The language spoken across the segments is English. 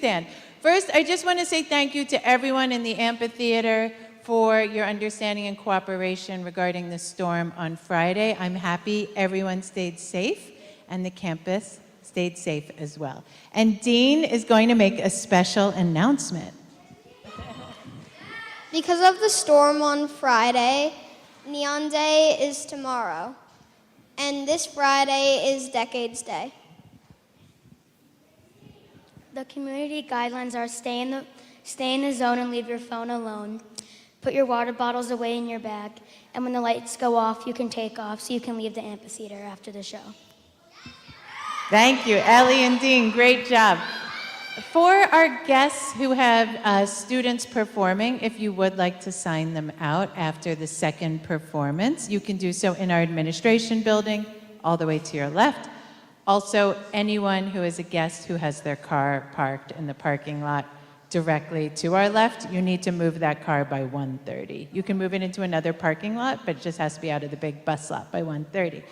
stand. First, I just want to say thank you to everyone in the amphitheater for your understanding and cooperation regarding the storm on Friday. I'm happy everyone stayed safe and the campus stayed safe as well. And Dean is going to make a special announcement. Because of the storm on Friday, Neon Day is tomorrow. And this Friday is Decades Day. The community guidelines are stay in the zone and leave your phone alone. Put your water bottles away in your bag, and when the lights go off, you can take off so you can leave the amphitheater after the show. Thank you, Ellie and Dean, great job. For our guests who have students performing, if you would like to sign them out after the second performance, you can do so in our administration building, all the way to your left. Also, anyone who is a guest who has their car parked in the parking lot directly to our left, you need to move that car by 1:30. You can move it into another parking lot, but it just has to be out of the big bus lot by 1:30.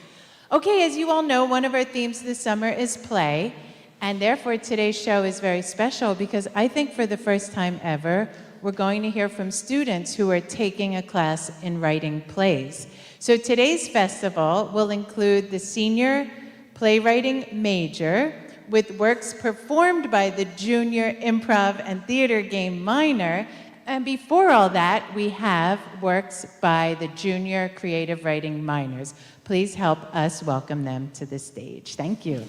Okay, as you all know, one of our themes this summer is play, and therefore today's show is very special because I think for the first time ever, we're going to hear from students who are taking a class in writing plays. So today's festival will include the senior playwriting major with works performed by the junior improv and theater game minor. And before all that, we have works by the junior creative writing minors. Please help us welcome them to the stage. Thank you.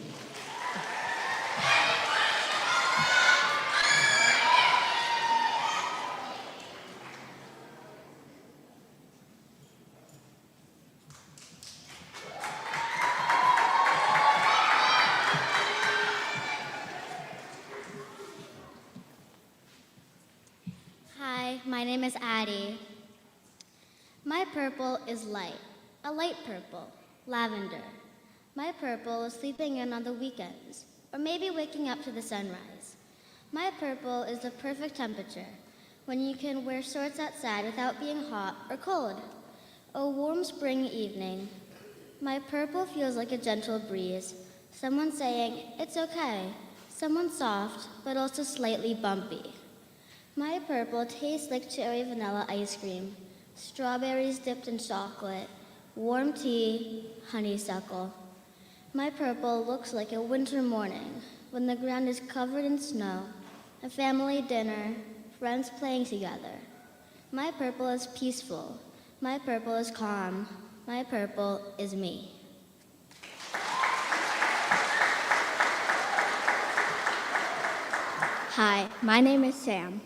Hi, my name is Addie. My purple is light, a light purple, lavender. My purple is sleeping in on the weekends, or maybe waking up to the sunrise. My purple is the perfect temperature, when you can wear shorts outside without being hot or cold. A warm spring evening. My purple feels like a gentle breeze, someone saying, "It's okay," someone soft, but also slightly bumpy. My purple tastes like cherry vanilla ice cream, strawberries dipped in chocolate, warm tea, honeysuckle. My purple looks like a winter morning when the ground is covered in snow, a family dinner, friends playing together. My purple is peaceful. My purple is calm. My purple is me. Hi, my name is Sam.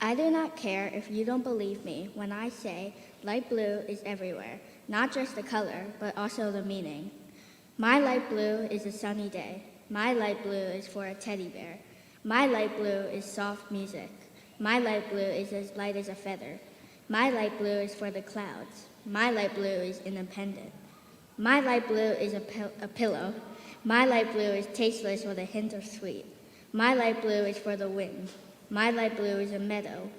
I do not care if you don't believe me when I say light blue is everywhere, not just the color, but also the meaning. My light blue is a sunny day. My light blue is for a teddy bear. My light blue is soft music. My light blue is as light as a feather. My light blue is for the clouds. My light blue is independent. My light blue is a pillow. My light blue is tasteless with a hint of sweet. My light blue is for the wind. My light blue is a meadow.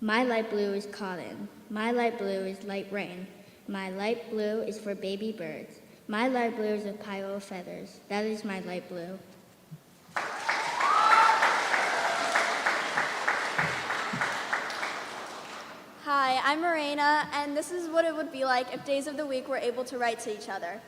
My light blue is cotton. My light blue is light rain. My light blue is for baby birds. My light blue is a pile of feathers. That is my light blue. Hi, I'm Morena, and this is what it would be like if days of the week were able to write to each other.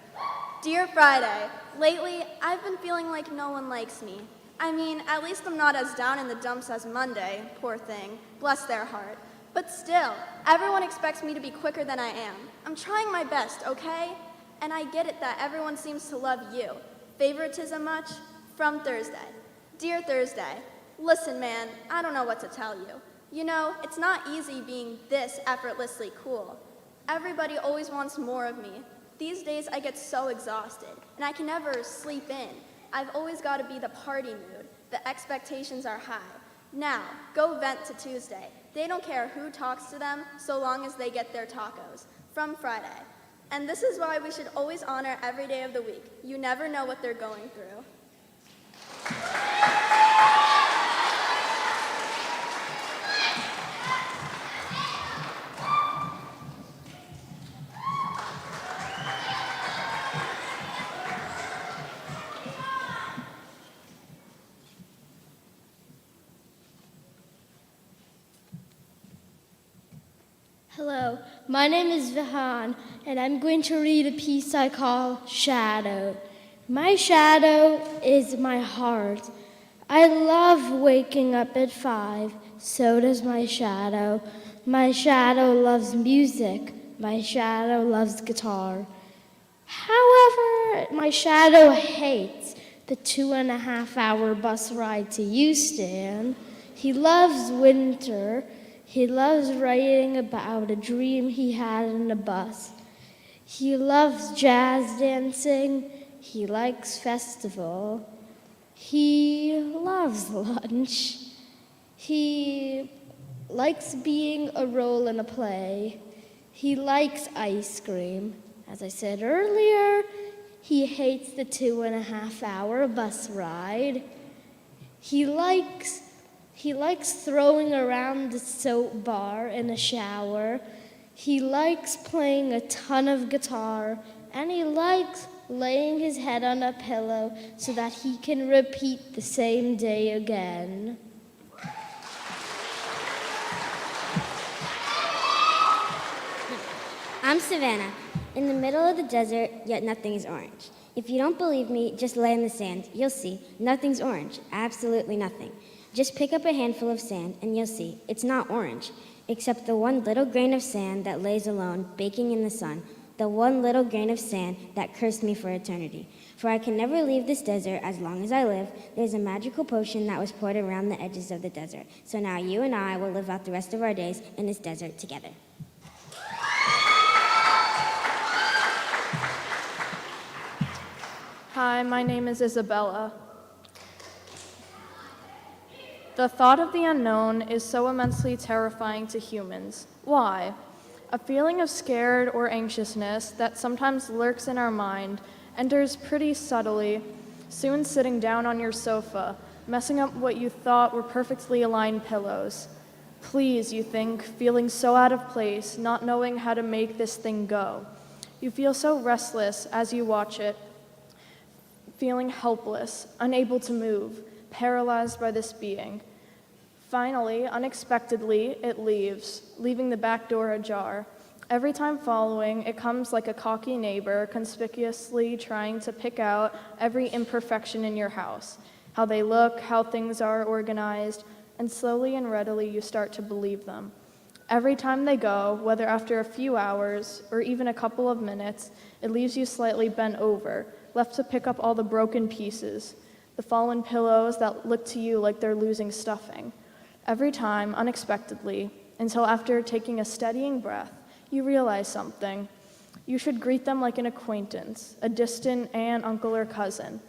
Dear Friday, lately I've been feeling like no one likes me. I mean, at least I'm not as down in the dumps as Monday, poor thing, bless their heart. But still, everyone expects me to be quicker than I am. I'm trying my best, okay? And I get it that everyone seems to love you. Favoritism much? From Thursday. Dear Thursday, listen man, I don't know what to tell you. You know, it's not easy being this effortlessly cool. Everybody always wants more of me. These days I get so exhausted, and I can never sleep in. I've always got to be the party mood. The expectations are high. Now, go vent to Tuesday. They don't care who talks to them, so long as they get their tacos. From Friday. And this is why we should always honor every day of the week. You never know what they're going through. Hello, my name is Vihan, and I'm going to read a piece I call Shadow. My shadow is my heart. I love waking up at 5, so does my shadow. My shadow loves music. My shadow loves guitar. However, my shadow hates the 2.5-hour bus ride to Euston. He loves winter. He loves writing about a dream he had in a bus. He loves jazz dancing. He likes festival. He loves lunch. He likes being a role in a play. He likes ice cream. As I said earlier, he hates the 2.5-hour bus ride. He likes throwing around the soap bar in a shower. He likes playing a ton of guitar, and he likes laying his head on a pillow so that he can repeat the same day again. I'm Savannah, in the middle of the desert, yet nothing is orange. If you don't believe me, just lay in the sand. You'll see. Nothing's orange. Absolutely nothing. Just pick up a handful of sand, and you'll see. It's not orange, except the one little grain of sand that lays alone, baking in the sun. The one little grain of sand that cursed me for eternity. For I can never leave this desert as long as I live. There's a magical potion that was poured around the edges of the desert. So now you and I will live out the rest of our days in this desert together. Hi, my name is Isabella. The thought of the unknown is so immensely terrifying to humans. Why? A feeling of scared or anxiousness that sometimes lurks in our mind enters pretty subtly, soon sitting down on your sofa, messing up what you thought were perfectly aligned pillows. Please, you think, feeling so out of place, not knowing how to make this thing go. You feel so restless as you watch it, feeling helpless, unable to move, paralyzed by this being. Finally, unexpectedly, it leaves, leaving the back door ajar. Every time following, it comes like a cocky neighbor, conspicuously trying to pick out every imperfection in your house, how they look, how things are organized, and slowly and readily you start to believe them. Every time they go, whether after a few hours or even a couple of minutes, it leaves you slightly bent over, left to pick up all the broken pieces, the fallen pillows that look to you like they're losing stuffing. Every time, unexpectedly, until after taking a steadying breath, you realize something. You should greet them like an acquaintance, a distant aunt, uncle, or cousin.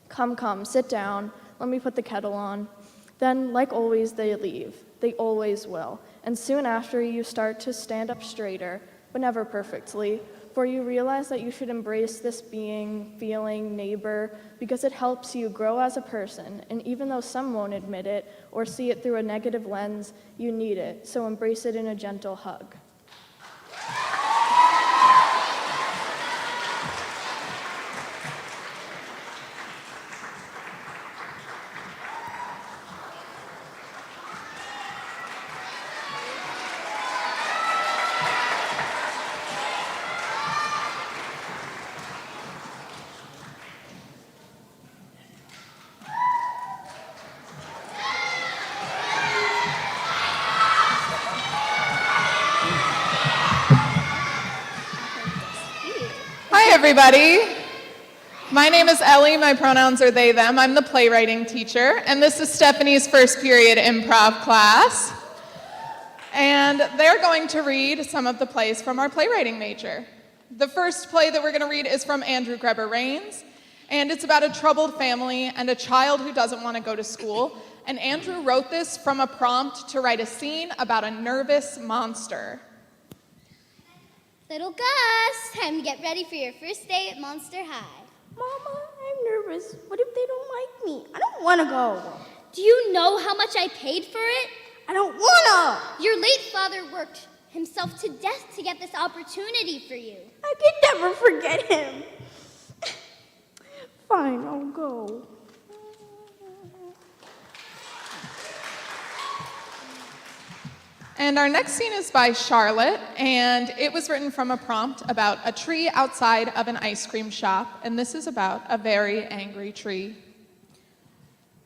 Come, sit down, let me put the kettle on. Then, like always, they leave. They always will. And soon after, you start to stand up straighter, but never perfectly, for you realize that you should embrace this being, feeling, neighbor, because it helps you grow as a person, and even though some won't admit it or see it through a negative lens, you need it, so embrace it in a gentle hug. Hi, everybody. My name is Ellie. My pronouns are they, them. I'm the playwriting teacher, and this is Stephanie's first period improv class. And they're going to read some of the plays from our playwriting major. The first play that we're going to read is from Andrew Greber Rains, and it's about a troubled family and a child who doesn't want to go to school. And Andrew wrote this from a prompt to write a scene about a nervous monster. Little Gus, time to get ready for your first day at Monster High. Mama, I'm nervous. What if they don't like me? I don't want to go. Do you know how much I paid for it? I don't want to. Your late father worked himself to death to get this opportunity for you. I can never forget him. Fine, I'll go. And our next scene is by Charlotte, and it was written from a prompt about a tree outside of an ice cream shop, and this is about a very angry tree.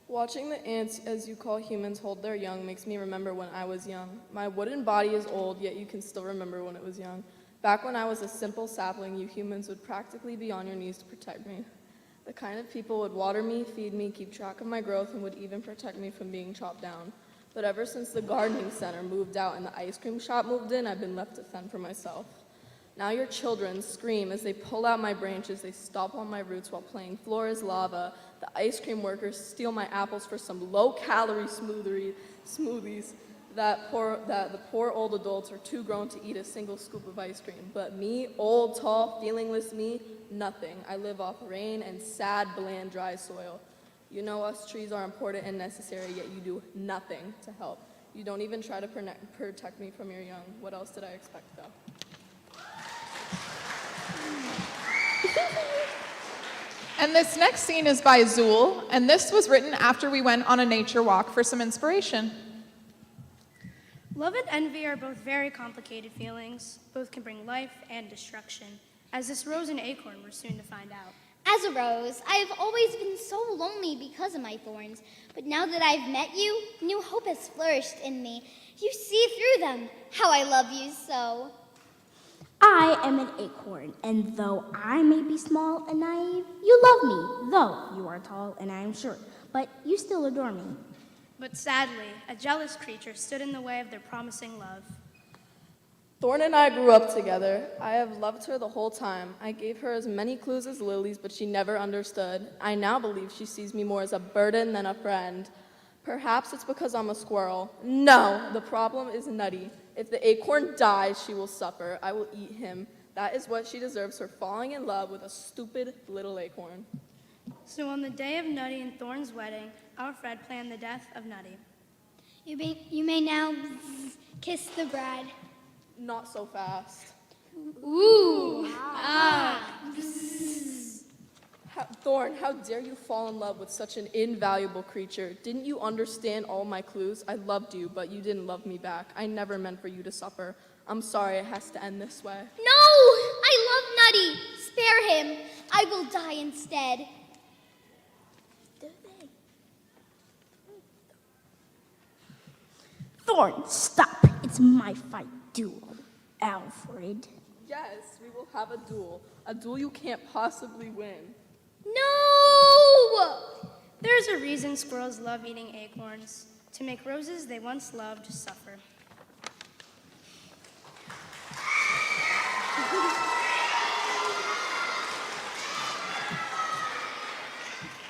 Watching the ants, as you call humans, hold their young makes me remember when I was young. My wooden body is old, yet you can still remember when it was young. Back when I was a simple sapling, you humans would practically be on your knees to protect me. The kind of people would water me, feed me, keep track of my growth, and would even protect me from being chopped down. But ever since the gardening center moved out and the ice cream shop moved in, I've been left to fend for myself. Now your children scream as they pull out my branches, they stomp on my roots while playing floor is lava. The ice cream workers steal my apples for some low-calorie smoothies that the poor old adults are too grown to eat a single scoop of ice cream. But me, old, tall, feelingless me, nothing. I live off rain and sad, bland, dry soil. You know us trees are important and necessary, yet you do nothing to help. You don't even try to protect me from your young. What else did I expect, though? And this next scene is by Zool, and this was written after we went on a nature walk for some inspiration. Love and envy are both very complicated feelings. Both can bring life and destruction, as this rose and acorn we're soon to find out. As a rose, I have always been so lonely because of my thorns. But now that I've met you, new hope has flourished in me. You see through them. How I love you so. I am an acorn, and though I may be small and naive, you love me, though you are tall and I am short, but you still adore me. But sadly, a jealous creature stood in the way of their promising love. Thorn and I grew up together. I have loved her the whole time. I gave her as many clues as lilies, but she never understood. I now believe she sees me more as a burden than a friend. Perhaps it's because I'm a squirrel. No, the problem is Nutty. If the acorn dies, she will suffer. I will eat him. That is what she deserves for falling in love with a stupid little acorn. So on the day of Nutty and Thorn's wedding, our Fred planned the death of Nutty. You may now kiss the bride. Not so fast. Ooh. Thorn, how dare you fall in love with such an invaluable creature? Didn't you understand all my clues? I loved you, but you didn't love me back. I never meant for you to suffer. I'm sorry it has to end this way. No! I love Nutty. Spare him. I will die instead. Thorn, stop. It's my fight duel, Alfred. Yes, we will have a duel you can't possibly win. No! There's a reason squirrels love eating acorns, to make roses they once loved suffer.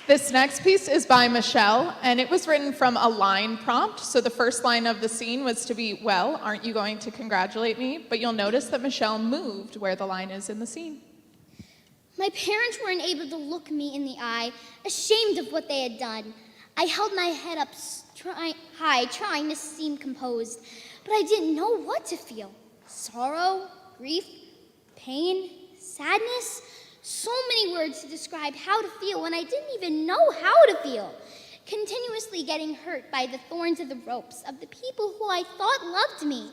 This next piece is by Michelle, and it was written from a line prompt. So the first line of the scene was to be, well, aren't you going to congratulate me? But you'll notice that Michelle moved where the line is in the scene. My parents weren't able to look me in the eye, ashamed of what they had done. I held my head up high, trying to seem composed, but I didn't know what to feel. Sorrow, grief, pain, sadness. So many words to describe how to feel when I didn't even know how to feel. Continuously getting hurt by the thorns of the ropes of the people who I thought loved me.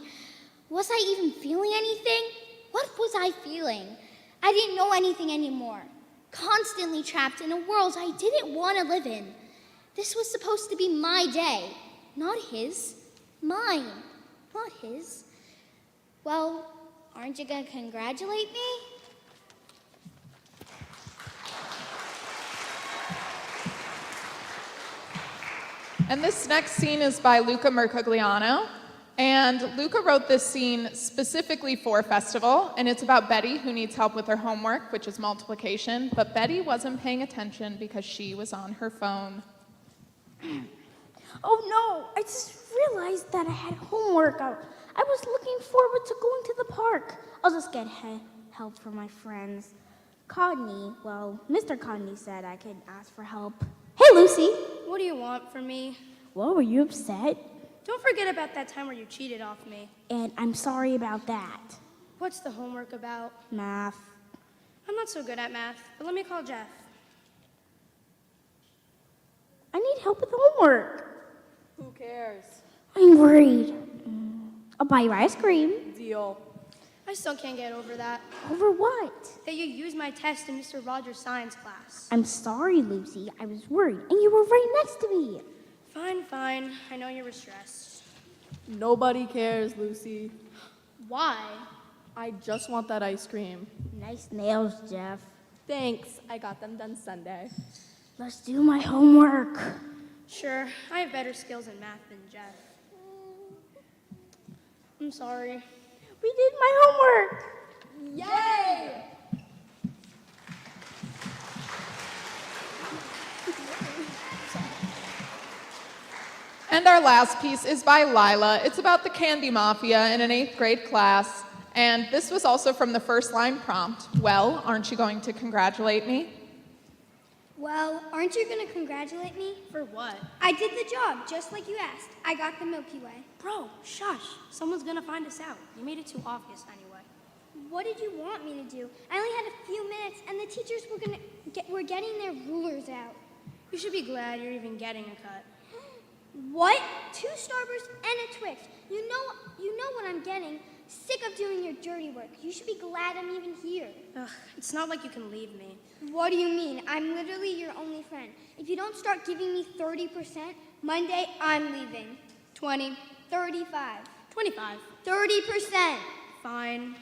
Was I even feeling anything? What was I feeling? I didn't know anything anymore. Constantly trapped in a world I didn't want to live in. This was supposed to be my day, not his. Mine, not his. Well, aren't you gonna congratulate me? And this next scene is by Luca Mercogliano. And Luca wrote this scene specifically for festival, and it's about Betty who needs help with her homework, which is multiplication, but Betty wasn't paying attention because she was on her phone. Oh no, I just realized that I had homework. I was looking forward to going to the park. I'll just get help from my friends. Codney, well, Mr. Codney said I could ask for help. Hey, Lucy. What do you want from me? Well, were you upset? Don't forget about that time where you cheated off me. And I'm sorry about that. What's the homework about? Math. I'm not so good at math, but let me call Jeff. I need help with homework. Who cares? I'm worried. I'll buy you ice cream. Deal. I still can't get over that. Over what? That you used my test in Mr. Rogers' science class. I'm sorry, Lucy. I was worried, and you were right next to me. Fine, fine. I know you were stressed. Nobody cares, Lucy. Why? I just want that ice cream. Nice nails, Jeff. Thanks. I got them done Sunday. Let's do my homework. Sure, I have better skills in math than Jeff. I'm sorry. We did my homework. Yay! And our last piece is by Lila. It's about the Candy Mafia in an 8th grade class. And this was also from the first line prompt. Well, aren't you going to congratulate me? Well, aren't you going to congratulate me? For what? I did the job, just like you asked. I got the Milky Way. Bro, shush. Someone's gonna find us out. You made it too obvious anyway. What did you want me to do? I only had a few minutes, and the teachers were getting their rulers out. You should be glad you're even getting a cut. What? 2 Starbursts and a Twix. You know what I'm getting. Sick of doing your dirty work. You should be glad I'm even here. Ugh, it's not like you can leave me. What do you mean? I'm literally your only friend. If you don't start giving me 30%, Monday I'm leaving. 20. 35. 25. 30%. Fine.